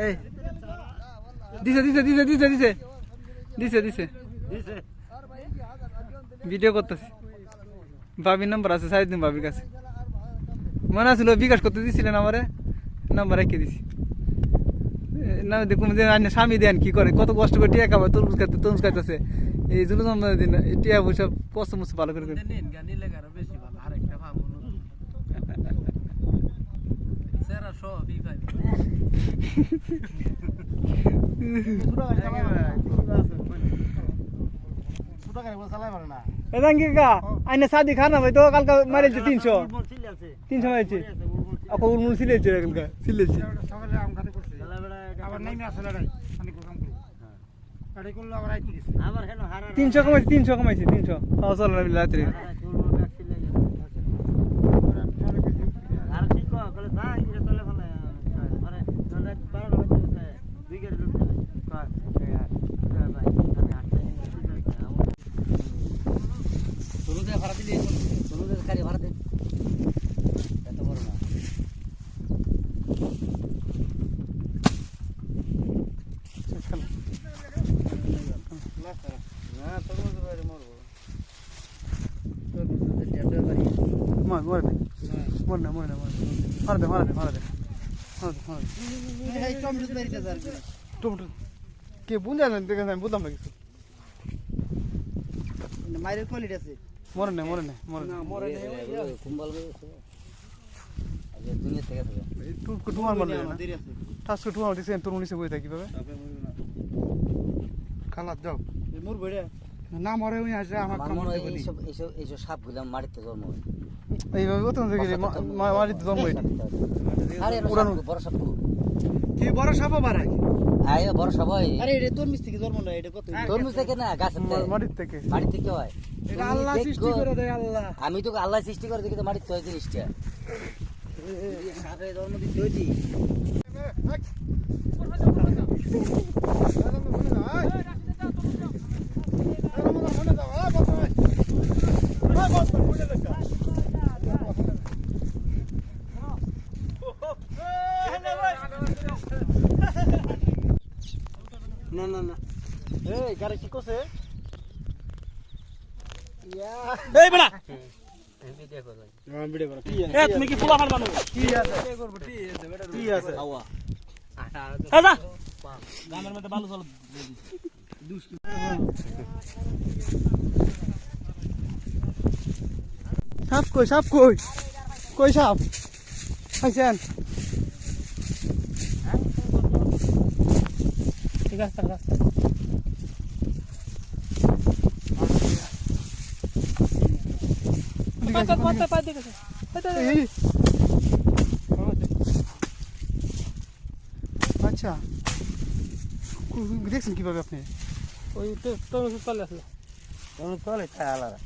এই দিছে দিছে দিছে দিছে দিছে দিছে দিছে ভিডিও করতেছি ভাবির নাম্বার আছে সাইড দিন ভাবির কাছে মনে আছিল বিকাশ করতে দিছিলেন আমারে নাম্বার রেখে দিছি না দেখুন যে স্বামী দেন কি করে কত কষ্ট করে টিয়া খাবার তরমুজ খাইতেছে এই জন্য দিন টিয়া পয়সা কষ্ট মস্ত ভালো করে আইনে শাদি খানা ভাই তো কালকে মারেছে 300 মারেছে আপা উলমুল সিলেছে কালকে সিলেছে তিনশো কমাইছে 300 চল রাত্রে ভাড়া দিলে ভাড়া দে এত বড় না কে বুঝলেন দেখেন বুঝলাম না কিছু মায়ের কোয়ালিটি আছে মরে না দুনিয়া থেকে টুকু টুমার মারলে না টাস্ক টুমার দিছেন তোর নিচে বই থাকি পাবে খালাত যাও মোর বইরে না মরে উনি আসে আমার কাম করতে বলি এইসব সাপ গুলাম মারিতে জন্ম হয় এইভাবে কত থেকে মারিতে জন্ম হয় আরে বড় সাপ কি বড় সাপ বাড়ায় আয় বড় সাপ হয় আরে এটা তরমুজ থেকে জন্ম না এটা কত তরমুজ থেকে না গাছ থেকে মাটি থেকে হয় এটা আল্লাহ সৃষ্টি করে দেয় আল্লাহ আমি তো আল্লাহ সৃষ্টি করে দেখি তো মাটিতে হয় জিনিসটা সাপে জন্ম দিতে হইছি না না না এই গাড়ি কি করছে এই বড়া ভিডিও কর ভাই ভিডিও কর কি আছে তুমি কি ফুলা মারবানো কি আছে ভিডিও করব কি আছে আওয়া আচ্ছা গ্রামের মধ্যে ভালো চলে দুষ্টু সাপ কই সাপ আইছেন ঠিক আছে রাস্তা আচ্ছা দেখছেন কিভাবে আপনি ওই তলে আসলে তলে আলাদা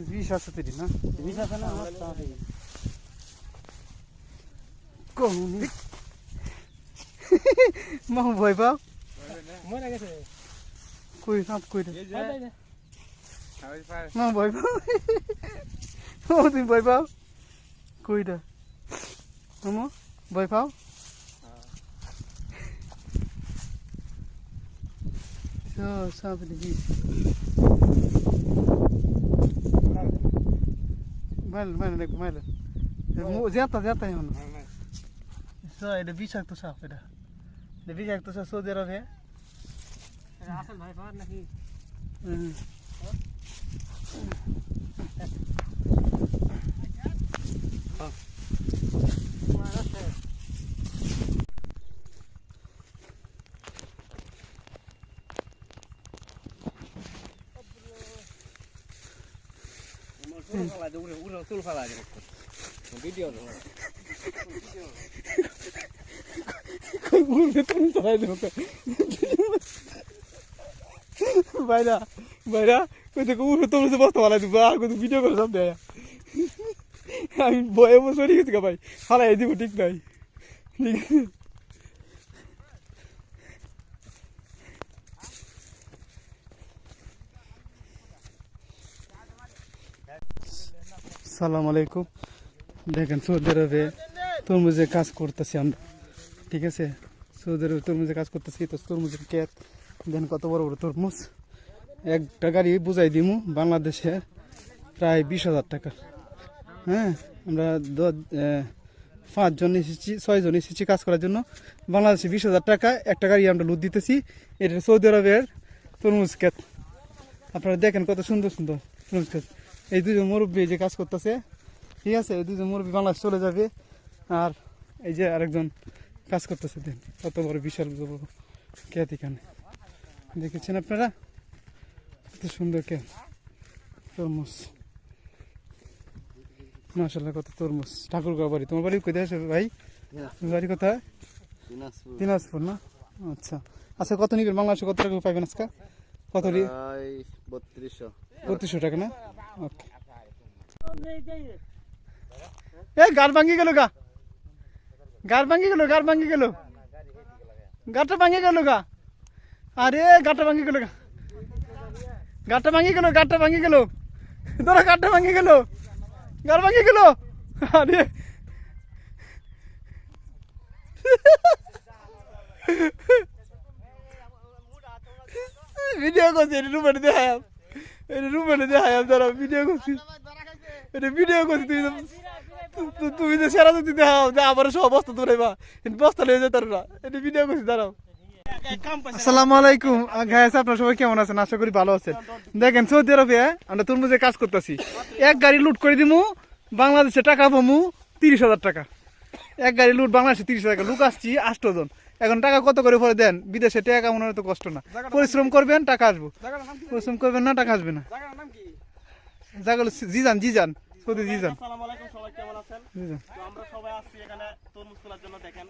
বিষ আছে তৈরি না বিষ আছে না মাহু ভয় পাও মরে গেছে কই সাপ কই মা ভয় পাও তুমি ভয় পাও কইটা মামা ভয় পাও সাপ দেখি মাইল যেতা এখন এটা বিষাক্ত সাপ এটা বিষাক্ত সাপ সৌদি আরবে আসল ভাই পাওয়ার নাকি ভিডিও বাইরা কই থেকে উঠে তোমরা যে বস্তা ফালাই দিবা আর কত ভিডিও করে সব দেয় আমি ভয়ে বসে গেছি ভাই ফালাই দিব ঠিক নাই ঠিক আছে আসসালামু আলাইকুম দেখেন সৌদি আরবে তরমুজে কাজ করতেছি আমরা, ঠিক আছে। সৌদি আরবে তরমুজে কাজ করতেছি, তো তরমুজের ক্ষেত দেখেন কত বড় বড় তরমুজ। একটা গাড়ি বুঝাই দিমু বাংলাদেশে প্রায় 20,000 টাকা। হ্যাঁ, আমরা 5 জন এসেছি, 6 জন এসেছি কাজ করার জন্য। বাংলাদেশে 20,000 টাকা একটা গাড়ি আমরা লুট দিতেছি। এটা সৌদি আরবের তরমুজ ক্ষেত। আপনারা দেখেন কত সুন্দর সুন্দর তরমুজ ক্ষেত। এই দুজন মুরব্বী যে কাজ করতেছে, ঠিক আছে, এই দুজন মুরব্বী বাংলাদেশ চলে যাবে। আর এই যে আরেকজন কাজ করতেছে, দেখেন কত বড় বিশাল বড় ক্ষেত এখানে দেখেছেন আপনারা, কত সুন্দর ক্ষেত তরমুজ। মাশাআল্লাহ কত তরমুজ। ঠাকুরগাঁও বাড়ি। তোমার বাড়ি কোথায় আসবে ভাই? বাড়ি কোথায়? দিনাজপুর না? আচ্ছা আচ্ছা, কত নিবেন বাংলাদেশে, কত টাকা পাইবেন আজকে? কত? 3200 টাকা না? ওকে। গাড় ভাঙি গেল, গাড় ভাঙি গেল, গাড় ভাঙি গেল, গাড়টা ভাঙি গেল গা। আরে গাড়টা ভাঙি গেল গা, গাড়টা ভাঙি গেল, গাড়টা ভাঙি গেল, ধরো গাড়টা ভাঙি গেল, গাড় ভাঙি গেল। আরে ভিডিও করছি, এটা রুমানে দেখাম, এটা রুমানে দেখাম, যারা ভিডিও করছি, এটা ভিডিও করছি। তুমি যে সেরা যদি দেখাও যে আবার সব বস্তা ধরাইবা, বস্তা নিয়ে যেতে না, এটা ভিডিও করছি, দাঁড়াও। আসসালামু আলাইকুম গাইস, আপনারা সবাই কেমন আছেন? আশা করি ভালো আছেন। দেখেন সৌদি আরবে আমরা তরমুজে কাজ করতেছি। এক গাড়ি লুট করে দিমু, বাংলাদেশে টাকা পামু 30,000 টাকা। এক গাড়ি লুট, বাংলাদেশে 30,000 টাকা। লোক আসছি 8 জন। এখন টাকা কত করে পরে দেন? বিদেশে টাকা মনে তো কষ্ট না, পরিশ্রম করবেন টাকা আসবো, পরিশ্রম করবেন না টাকা আসবে না। জায়গাগুলো জিজান, জিজান সৌদি জিজান। আসসালামু আলাইকুম, সবাই কেমন আছেন? তো আমরা সবাই আসছি এখানে তরমুজ তোলার জন্য। দেখেন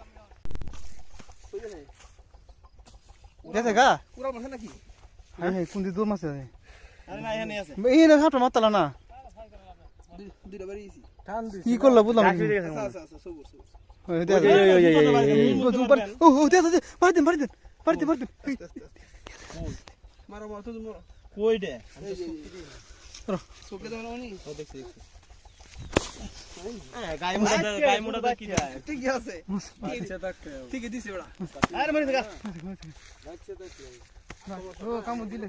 গেছে গা পুরা মাছ নাকি? হ্যাঁ হ্যাঁ, কোন দূর মাছ আছে? আরে না, এখানে আছে এই না হাঁটো মাতালা না, দুইটা বাড়িছি। কি করলা বুঝলাম না। আচ্ছা আচ্ছা আচ্ছা, সবুজ সবুজ। মারো মারো তো মারো। কই দে? চোখে দাও না নি? ও দেখছি। গায়ে মুড়া তো কি যায়? ঠিক আছে। ঠিক আছে দিছি ওরা। আরে মারি দেখা। ও কাম দিলে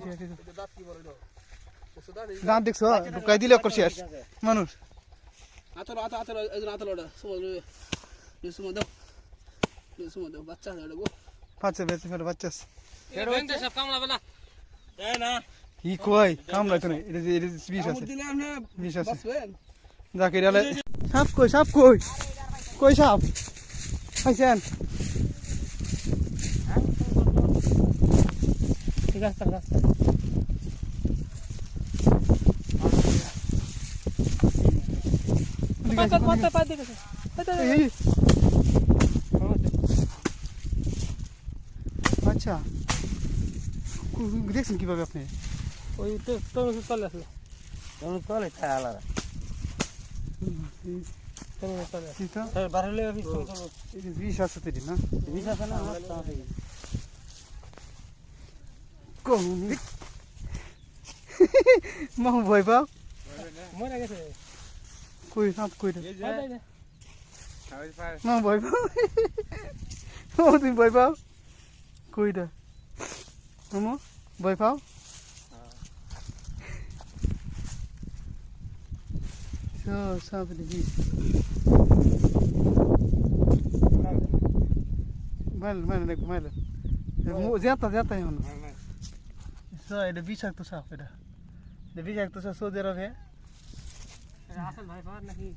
দাঁত দেখছো, ঢুকাই দিলে অকর শেষ মানুষ। আতলো আতলো এজন আতলো ওটা সময় সুমো দাও, সুমো দাও, বাচ্চা আছে ওটা গো। বাচ্চা বেঁচে ফেলে বাচ্চা বেন্টে সব কামলা বেলা এ না ই কই কামড়াইতো না, এটা বিষ আছে, দিলে আপনি বিষ আছে। বাসবেন যাকে রে সাপ কই, সাপ কই, কই সাপ খাইছেন? ঠিক আছে রাস্তা আচ্ছা, দেখছেন কিভাবে আপনি? ওই তো চলে আসলে চলে খায় আলাদা বিষ আছে তেরি না, বিষ আছে না মাহু ভয় পাও মরে গেছে কই সাপ কই রে মাহু ভয় পাও, ও তুমি ভয় পাও কই রে মামু ভয় পাও? সাপ দেখি মাইল মাইল দেখো মাইল যেতা যেতা এখন এটা বিষাক্ত সাপ, এটা বিষাক্ত সাপ সৌদি আরবে। আসল ভাই পাওয়ার নাকি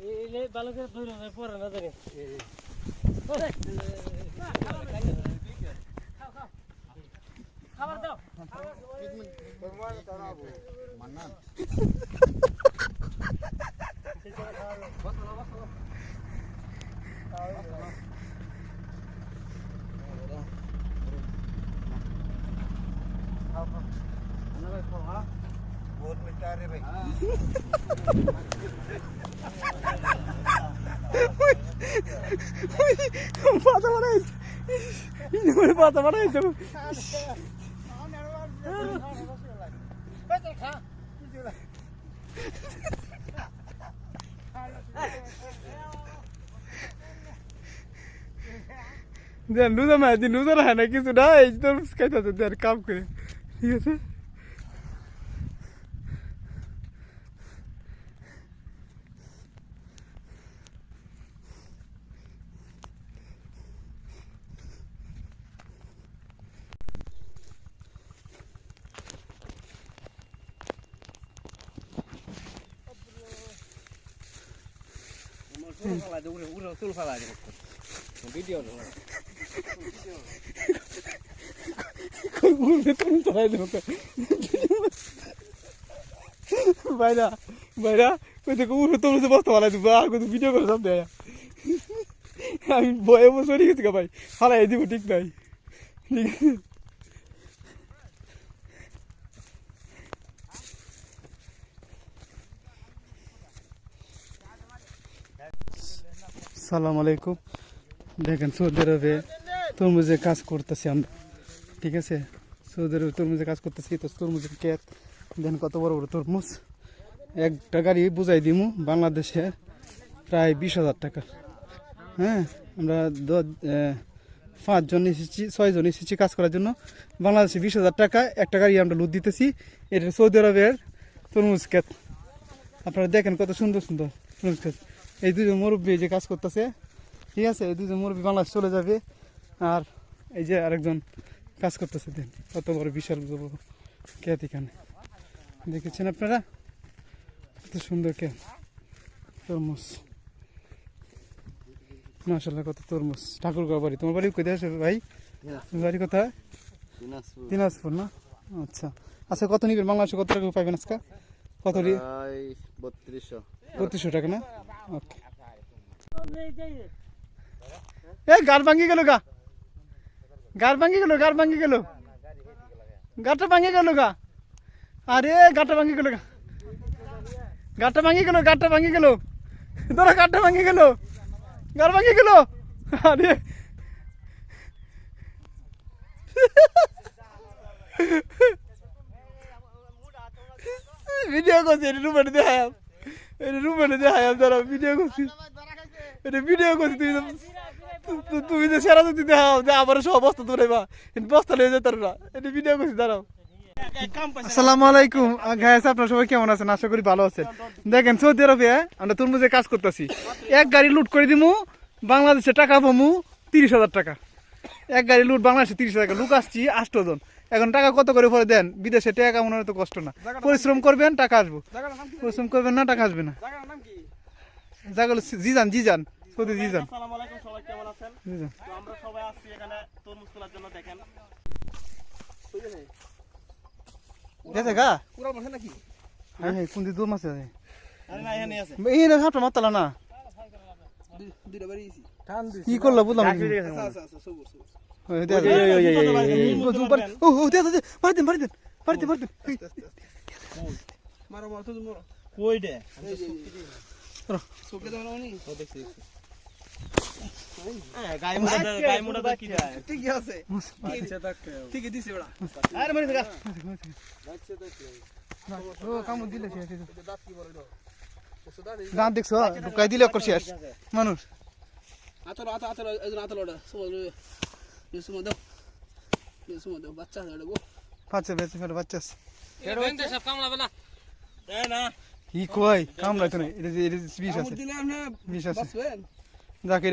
এই বালকের ধরে পরে না জানি খাবার দাও ইনুরে পাতা বানাইছো দেন নুজা মা দি নুজা না না কিছু না এই তো খাইতাছে দেন কাম করে ঠিক আছে বাইরা বাইরা কই দেখো উড়ে তোমরা বসতে পারলা তুমি আর কত ভিডিও করে সব দেয় আমি ভয়ে বসে গেছি ভাই হারাই দিব ঠিক নাই ঠিক আছে আসসালামু আলাইকুম দেখেন সৌদি আরবে তরমুজের কাজ করতেছি আমরা ঠিক আছে সৌদি আরবে তরমুজের কাজ করতেছি তো তরমুজের ক্ষেত দেখেন কত বড় বড় তরমুজ একটা গাড়ি বুঝাই দিমু বাংলাদেশে প্রায় 20,000 টাকা হ্যাঁ আমরা 5 জন এসেছি 6 জন এসেছি কাজ করার জন্য বাংলাদেশে 20,000 টাকা একটা গাড়ি আমরা লুট দিতেছি এটা সৌদি আরবের তরমুজ ক্ষেত আপনারা দেখেন কত সুন্দর সুন্দর তরমুজ ক্ষেত এই দুজন মুরব্বী যে কাজ করতেছে ঠিক আছে এই দুজন মুরব্বী বাংলাদেশ চলে যাবে আর এই যে আরেকজন কাজ করতেছে দেন কত বড় বিশাল বড় ক্ষেত এখানে দেখেছেন আপনারা কত সুন্দর ক্ষেত তরমুজ মাশাআল্লাহ কত তরমুজ ঠাকুরগাঁও বাড়ি তোমার বাড়ি কোথায় আছে ভাই বাড়ি কোথায় দিনাজপুর না আচ্ছা আচ্ছা কত নিবেন বাংলাদেশে কত টাকা পাইবেন আজকে কত 3200 টাকা না ওকে এই গাড় ভাঙি গেল গাড় ভাঙি গেল গাড়টা ভাঙি গেল আরে গাড়টা ভাঙি গেল গাড়টা ভাঙি গেল ধরো গাড়টা ভাঙি গেল গাড় ভাঙি গেল আরে ভিডিও করছি রুমানে দেখাম যারা ভিডিও করছি ভিডিও করছি তুমি যে সেরা যদি দেখাও যে আমার সব বস্তা তোরাইবা বস্তা লিয়ে যেতে না এটা ভিডিও করছি দাঁড়াও আসসালামু আলাইকুম গাইস আপনারা সবাই কেমন আছেন আশা করি ভালো আছেন দেখেন সৌদি আরবে আমরা তরমুজের কাজ করতেছি এক গাড়ি লুট করে দিমু বাংলাদেশে টাকা পামু 30,000 টাকা এক গাড়ি লুট বাংলাদেশে 30,000 টাকা লোক আসছি 8 জন এখন টাকা কত করে পরে দেন বিদেশে টাকা কামানোর তো কষ্ট না পরিশ্রম করবেন টাকা আসবো পরিশ্রম করবেন না টাকা আসবে না জায়গাগুলো জিজান সৌদি জিজান আসসালামু আলাইকুম সবাই কেমন আছেন তো আমরা সবাই আসছি এখানে তরমুজ তোলার জন্য দেখেন দেখে গা পুরা বসে নাকি হ্যাঁ হ্যাঁ কোন দূর মাছ আছে আরে না এখানে আছে এই না হাঁটো মাতালা না দুইটা বাড়িয়েছি কি করলা বুঝলাম না আচ্ছা আচ্ছা আচ্ছা সবুর সবুর মারো মারো তো মারো কই দে চোখে দাও নি ও দেখছি গায় মুড়া তো কি যায় ঠিক আছে আচ্ছা তাক ঠিক দিছে ওরা আরে মারি দেখা ও কাম দিলে দাঁত কি বড় দাঁত দেখছো ঢুকাই দিলে অকর শেষ মানুষ আতলো এজন আতলো ওটা সুমো দাও বাচ্চা আছে ওটা গো বাচ্চা বেঁচে ফেলে বাচ্চা সব কামলাবে না তাই না কি কয় কামড়াইতো না এটা বিষ আছে দিলে আপনি বিষ আছে বাঁচবেন যাকে